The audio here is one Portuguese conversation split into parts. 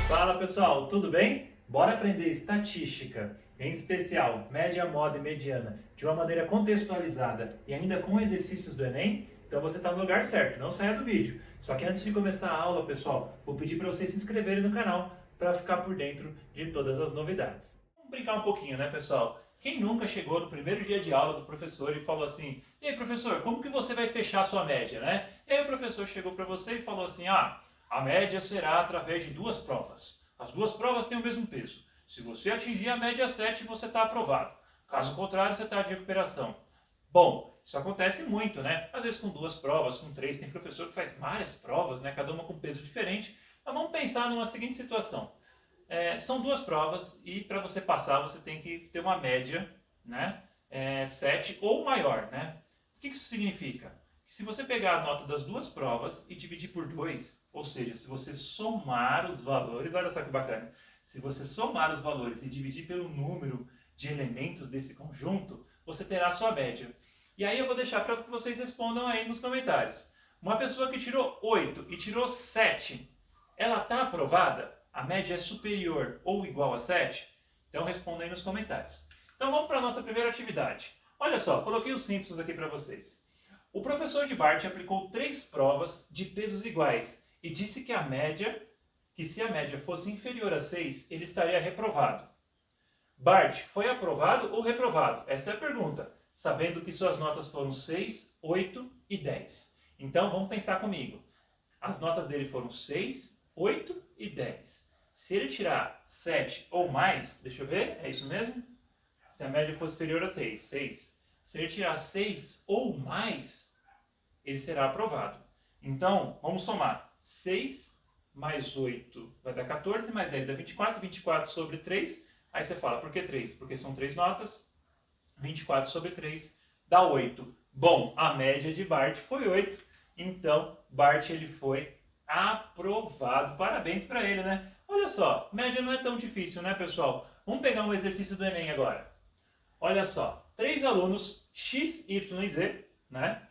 Fala pessoal, tudo bem? Bora aprender estatística, em especial média, moda e mediana, de uma maneira contextualizada e ainda com exercícios do Enem? Então você está no lugar certo, não saia do vídeo. Só que antes de começar a aula, pessoal, vou pedir para vocês se inscreverem no canal para ficar por dentro de todas as novidades. Vamos brincar um pouquinho, né, pessoal? Quem nunca chegou no primeiro dia de aula do professor e falou assim: "E aí, professor, como que você vai fechar a sua média, né?" E aí o professor chegou para você e falou assim: a média será através de duas provas. As duas provas têm o mesmo peso. Se você atingir a média 7, você está aprovado. Caso contrário, você está de recuperação. Bom, isso acontece muito, né? Às vezes com duas provas, com três. Tem professor que faz várias provas, né? Cada uma com peso diferente. Mas vamos pensar numa seguinte situação. São duas provas e para você passar você tem que ter uma média, né? 7 ou maior, né? O que isso significa? Que se você pegar a nota das duas provas e dividir por 2, ou seja, se você somar os valores, olha só que bacana, se você somar os valores e dividir pelo número de elementos desse conjunto, você terá a sua média. E aí eu vou deixar para que vocês respondam aí nos comentários. Uma pessoa que tirou 8 e tirou 7, ela está aprovada? A média é superior ou igual a 7? Então responda aí nos comentários. Então vamos para a nossa primeira atividade. Olha só, coloquei os simples aqui para vocês. O professor de Bart aplicou 3 provas de pesos iguais e disse que se a média fosse inferior a 6, ele estaria reprovado. Bart foi aprovado ou reprovado? Essa é a pergunta, sabendo que suas notas foram 6, 8 e 10. Então vamos pensar comigo. As notas dele foram 6, 8 e 10. Se ele tirar 7 ou mais, deixa eu ver, é isso mesmo? Se a média fosse inferior a 6, 6. Se ele tirar 6 ou mais, ele será aprovado. Então, vamos somar. 6 mais 8 vai dar 14, mais 10 dá 24, 24 sobre 3. Aí você fala, por que 3? Porque são 3 notas. 24 sobre 3 dá 8. Bom, a média de Bart foi 8. Então, Bart ele foi aprovado. Parabéns para ele, né? Olha só, média não é tão difícil, né, pessoal? Vamos pegar um exercício do Enem agora. Olha só, 3 alunos X, Y e Z, né?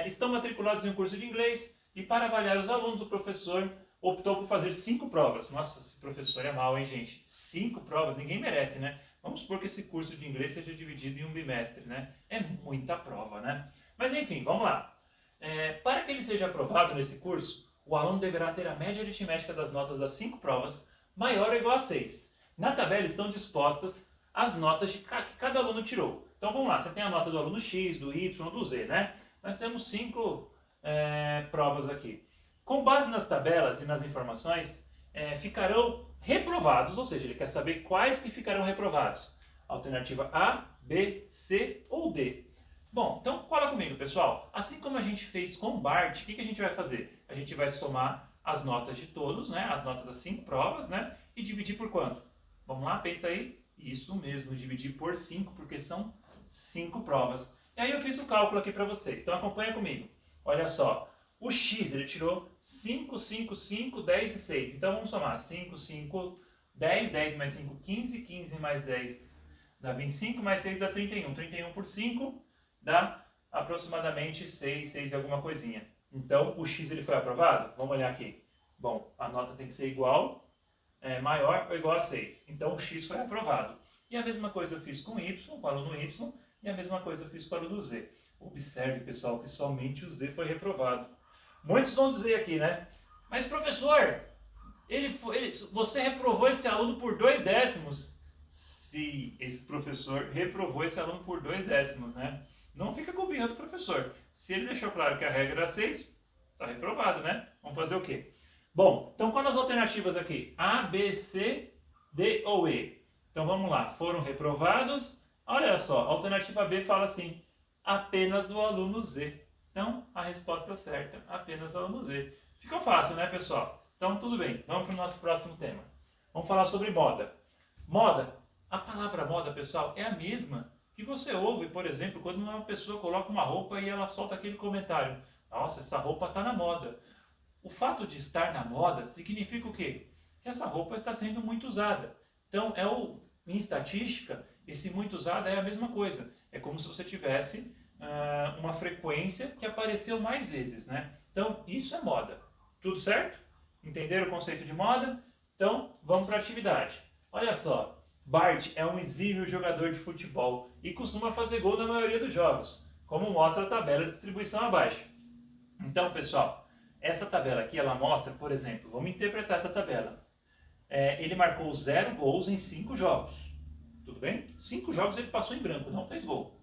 Estão matriculados em um curso de inglês e para avaliar os alunos, o professor optou por fazer 5 provas. Nossa, esse professor é mau, hein, gente? 5 provas, ninguém merece, né? Vamos supor que esse curso de inglês seja dividido em um bimestre, né? É muita prova, né? Mas enfim, vamos lá. Para que ele seja aprovado nesse curso, o aluno deverá ter a média aritmética das notas das 5 provas maior ou igual a 6. Na tabela estão dispostas as notas que cada aluno tirou. Então vamos lá, você tem a nota do aluno X, do Y, do Z, né? Nós temos 5 provas aqui. Com base nas tabelas e nas informações, ficarão reprovados, ou seja, ele quer saber quais que ficarão reprovados. Alternativa A, B, C ou D. Bom, então cola comigo, pessoal. Assim como a gente fez com o Bart, o que a gente vai fazer? A gente vai somar as notas de todos, né? As notas das 5 provas, né? E dividir por quanto? Vamos lá, pensa aí. Isso mesmo, dividir por 5, porque são 5 provas. E aí eu fiz o cálculo aqui para vocês, então acompanha comigo. Olha só, o X ele tirou 5, 5, 5, 10 e 6. Então vamos somar 5, 5, 10, 10 mais 5, 15, 15 mais 10 dá 25, mais 6 dá 31. 31 por 5 dá aproximadamente 6, 6 e alguma coisinha. Então o X ele foi aprovado? Vamos olhar aqui. Bom, a nota tem que ser igual, maior ou igual a 6. Então o X foi aprovado. E a mesma coisa eu fiz com o Y, com o aluno Y, e a mesma coisa eu fiz com o aluno Z. Observe, pessoal, que somente o Z foi reprovado. Muitos vão dizer aqui, né? Mas professor, você reprovou esse aluno por 2 décimos. Se esse professor reprovou esse aluno por 2 décimos, né? Não fica com birra do professor. Se ele deixou claro que a regra era 6, está reprovado, né? Vamos fazer o quê? Bom, então quais as alternativas aqui? A, B, C, D ou E? Então vamos lá, foram reprovados. Olha só, a alternativa B fala assim, apenas o aluno Z. Então a resposta certa, apenas o aluno Z. Ficou fácil, né, pessoal? Então tudo bem, vamos para o nosso próximo tema. Vamos falar sobre moda. Moda, a palavra moda, pessoal, é a mesma que você ouve, por exemplo, quando uma pessoa coloca uma roupa e ela solta aquele comentário. Nossa, essa roupa está na moda. O fato de estar na moda significa o quê? Que essa roupa está sendo muito usada. Então, em estatística, esse muito usado é a mesma coisa. É como se você tivesse uma frequência que apareceu mais vezes, né? Então, isso é moda. Tudo certo? Entenderam o conceito de moda? Então, vamos para a atividade. Olha só, Bart é um exímio jogador de futebol e costuma fazer gol na maioria dos jogos, como mostra a tabela de distribuição abaixo. Então, pessoal, essa tabela aqui, ela mostra, por exemplo, vamos interpretar essa tabela. Ele marcou 0 gols em 5 jogos. Tudo bem? 5 jogos ele passou em branco, não fez gol.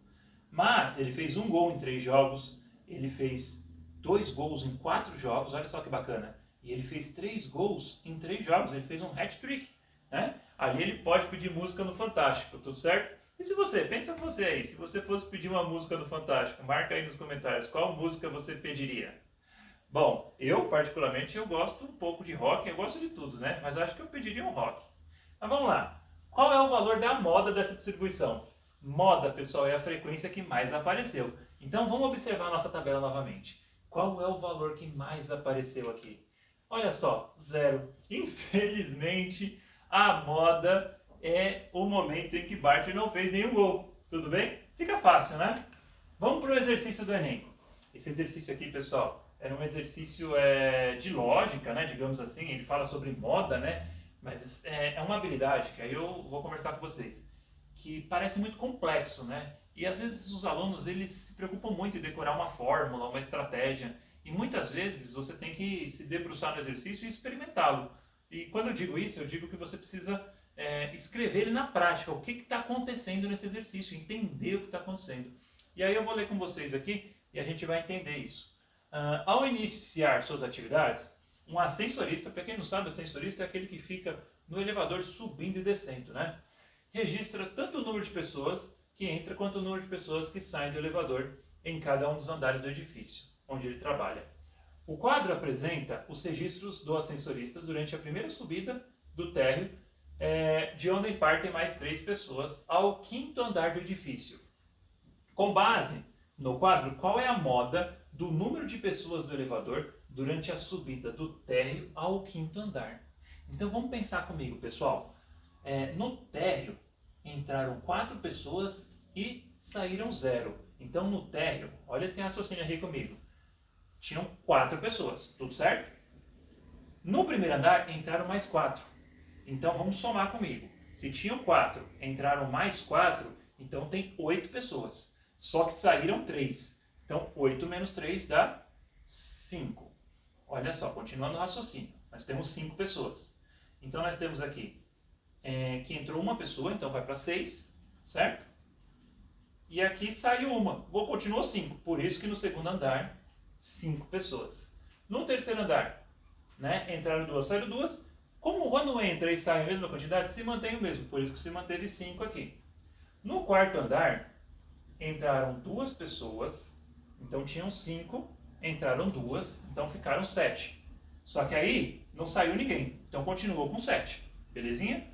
Mas ele fez 1 gol em 3 jogos, ele fez 2 gols em 4 jogos, olha só que bacana. E ele fez 3 gols em 3 jogos, ele fez um hat-trick. Né? Ali ele pode pedir música no Fantástico, tudo certo? E se você, pensa você aí, se você fosse pedir uma música no Fantástico, marca aí nos comentários qual música você pediria. Bom, eu particularmente eu gosto um pouco de rock, eu gosto de tudo, né? Mas acho que eu pediria um rock. Mas vamos lá. Qual é o valor da moda dessa distribuição? Moda, pessoal, é a frequência que mais apareceu. Então vamos observar a nossa tabela novamente. Qual é o valor que mais apareceu aqui? Olha só, 0. Infelizmente, a moda é o momento em que Bart não fez nenhum gol. Tudo bem? Fica fácil, né? Vamos para o exercício do Enem. Esse exercício aqui, pessoal, era um exercício de lógica, né? Digamos assim. Ele fala sobre moda, né? Mas é uma habilidade que aí eu vou conversar com vocês, que parece muito complexo, né? E às vezes os alunos eles se preocupam muito em decorar uma fórmula, uma estratégia, e muitas vezes você tem que se debruçar no exercício e experimentá-lo. E quando eu digo isso, eu digo que você precisa escrever ele na prática, o que está acontecendo nesse exercício, entender o que está acontecendo. E aí eu vou ler com vocês aqui e a gente vai entender isso. Ao iniciar suas atividades, um ascensorista, para quem não sabe, ascensorista é aquele que fica no elevador subindo e descendo, né? Registra tanto o número de pessoas que entra quanto o número de pessoas que saem do elevador em cada um dos andares do edifício onde ele trabalha. O quadro apresenta os registros do ascensorista durante a primeira subida do térreo, de onde partem mais 3 pessoas ao 5º andar do edifício. Com base no quadro, qual é a moda do número de pessoas do elevador durante a subida do térreo ao 5º andar? Então vamos pensar comigo, pessoal. No térreo entraram 4 pessoas e saíram 0. Então no térreo, olha esse raciocínio aqui comigo. Tinham 4 pessoas, tudo certo? No primeiro andar entraram mais 4. Então vamos somar comigo. Se tinham 4, entraram mais 4, então tem 8 pessoas. Só que saíram 3. Então 8 menos 3 dá 5. Olha só, continuando o raciocínio. Nós temos 5 pessoas. Então nós temos aqui que entrou uma pessoa, então vai para 6, certo? E aqui saiu uma, continuou 5. Por isso que no segundo andar, 5 pessoas. No terceiro andar, né, entraram 2, saíram 2. Como quando entra e sai a mesma quantidade, se mantém o mesmo. Por isso que se manteve 5 aqui. No quarto andar, entraram 2 pessoas. Então tinham 5, entraram 2, então ficaram 7. Só que aí não saiu ninguém, então continuou com 7. Belezinha?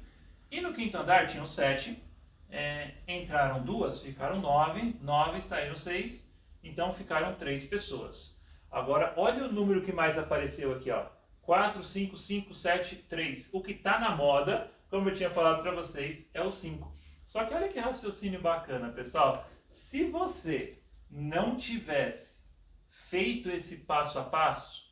E no quinto andar tinham 7, entraram 2, ficaram 9, 9 saíram 6, então ficaram 3 pessoas. Agora, olha o número que mais apareceu aqui, ó. 4, 5, 5, 7, 3. O que está na moda, como eu tinha falado para vocês, é o 5. Só que olha que raciocínio bacana, pessoal. Se você não tivesse feito esse passo a passo,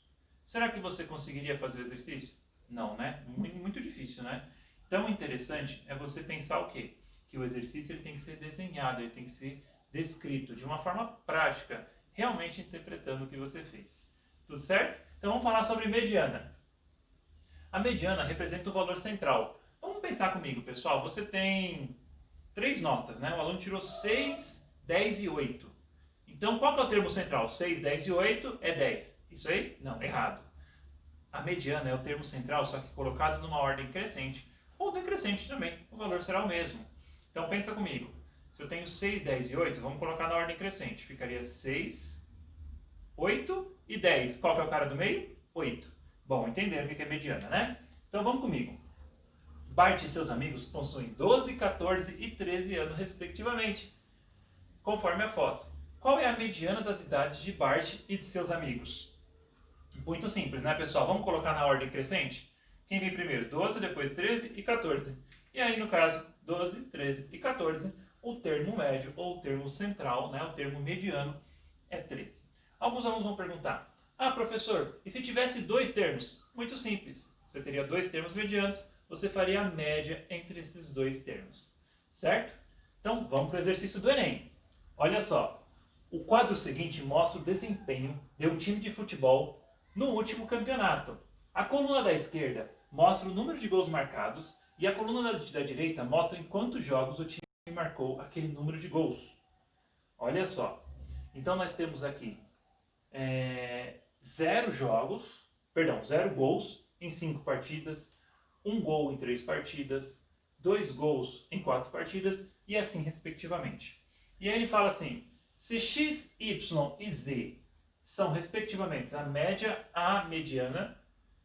será que você conseguiria fazer o exercício? Não, né? Muito difícil, né? Então, o interessante é você pensar o quê? Que o exercício ele tem que ser desenhado, ele tem que ser descrito de uma forma prática, realmente interpretando o que você fez. Tudo certo? Então vamos falar sobre mediana. A mediana representa o valor central. Vamos pensar comigo, pessoal. Você tem 3 notas, né? O aluno tirou 6, 10 e 8. Então qual que é o termo central? 6, 10 e 8 é 10. Isso aí? Não, errado. A mediana é o termo central, só que colocado numa ordem crescente ou decrescente também. O valor será o mesmo. Então pensa comigo. Se eu tenho 6, 10 e 8, vamos colocar na ordem crescente. Ficaria 6, 8 e 10. Qual que é o cara do meio? 8. Bom, entenderam o que é mediana, né? Então vamos comigo. Bart e seus amigos possuem 12, 14 e 13 anos, respectivamente, conforme a foto. Qual é a mediana das idades de Bart e de seus amigos? Muito simples, né, pessoal? Vamos colocar na ordem crescente? Quem vem primeiro? 12, depois 13 e 14. E aí, no caso, 12, 13 e 14, o termo médio ou o termo central, né, o termo mediano, é 13. Alguns alunos vão perguntar, professor, e se tivesse dois termos? Muito simples, você teria dois termos medianos, você faria a média entre esses dois termos, certo? Então, vamos para o exercício do Enem. Olha só, o quadro seguinte mostra o desempenho de um time de futebol no último campeonato. A coluna da esquerda mostra o número de gols marcados e a coluna da direita mostra em quantos jogos o time marcou aquele número de gols. Olha só. Então nós temos aqui 0 gols em 5 partidas, 1 gol em 3 partidas, 2 gols em 4 partidas e assim respectivamente. E aí ele fala assim, se x, y e z são respectivamente a média, a mediana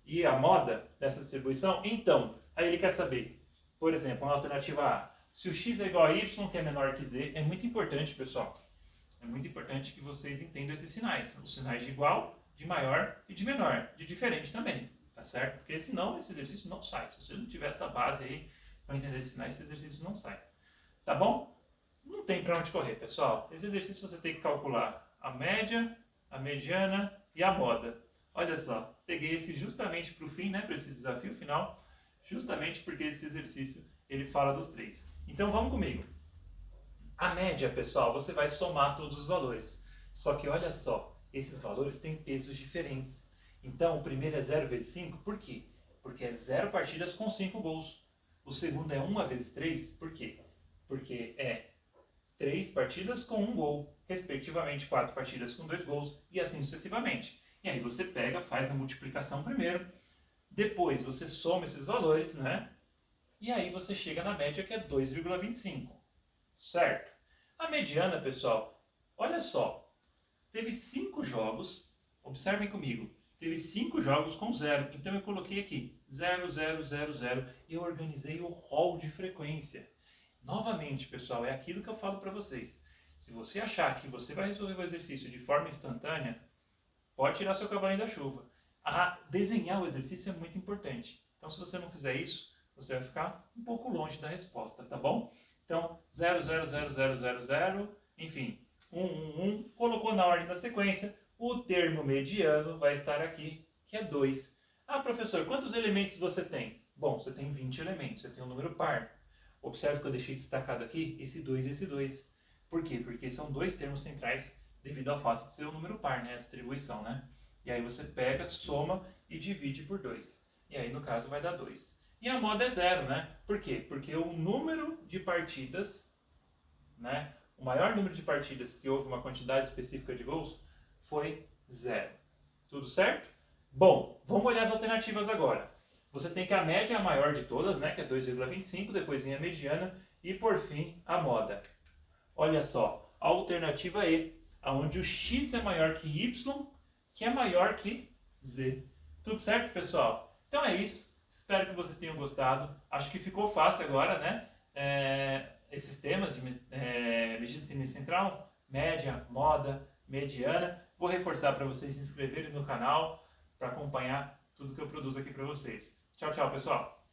e a moda dessa distribuição, então, aí ele quer saber, por exemplo, na alternativa A, se o x é igual a y, que é menor que z, é muito importante, pessoal. É muito importante que vocês entendam esses sinais. Os sinais de igual, de maior e de menor. De diferente também, tá certo? Porque senão esse exercício não sai. Se você não tiver essa base aí para entender esses sinais, esse exercício não sai. Tá bom? Não tem para onde correr, pessoal. Esse exercício você tem que calcular a média, a mediana e a moda. Olha só, peguei esse justamente para o fim, né, para esse desafio final, justamente porque esse exercício ele fala dos três. Então vamos comigo. A média, pessoal, você vai somar todos os valores. Só que olha só, esses valores têm pesos diferentes. Então o primeiro é 0 vezes 5, por quê? Porque é 0 partidas com 5 gols. O segundo é 1 vezes 3, por quê? Porque é 3 partidas com 1 gol, respectivamente 4 partidas com 2 gols e assim sucessivamente. E aí você pega, faz a multiplicação primeiro, depois você soma esses valores, né? E aí você chega na média que é 2,25, certo? A mediana, pessoal, olha só, teve 5 jogos, observem comigo, teve 5 jogos com 0, então eu coloquei aqui 0, 0, 0, 0 e eu organizei o rol de frequência. Novamente, pessoal, é aquilo que eu falo para vocês. Se você achar que você vai resolver o exercício de forma instantânea, pode tirar seu cavalinho da chuva. Desenhar o exercício é muito importante. Então, se você não fizer isso, você vai ficar um pouco longe da resposta, tá bom? Então, 0, 0, 0, 0, 0, 0, enfim, 1, 1, 1, colocou na ordem da sequência, o termo mediano vai estar aqui, que é 2. Professor, quantos elementos você tem? Bom, você tem 20 elementos, você tem um número par. Observe que eu deixei destacado aqui esse 2 e esse 2. Por quê? Porque são dois termos centrais devido ao fato de ser um número par, né? A distribuição, né? E aí você pega, soma e divide por 2. E aí, no caso, vai dar 2. E a moda é 0, né? Por quê? Porque o número de partidas, né? O maior número de partidas que houve uma quantidade específica de gols foi 0. Tudo certo? Bom, vamos olhar as alternativas agora. Você tem que a média é a maior de todas, né, que é 2,25, depois vem a mediana e por fim a moda. Olha só, a alternativa E, onde o x é maior que y, que é maior que z. Tudo certo, pessoal? Então é isso. Espero que vocês tenham gostado. Acho que ficou fácil agora, né? Esses temas de medida central, média, moda, mediana. Vou reforçar para vocês se inscreverem no canal para acompanhar tudo que eu produzo aqui para vocês. Tchau, tchau, pessoal!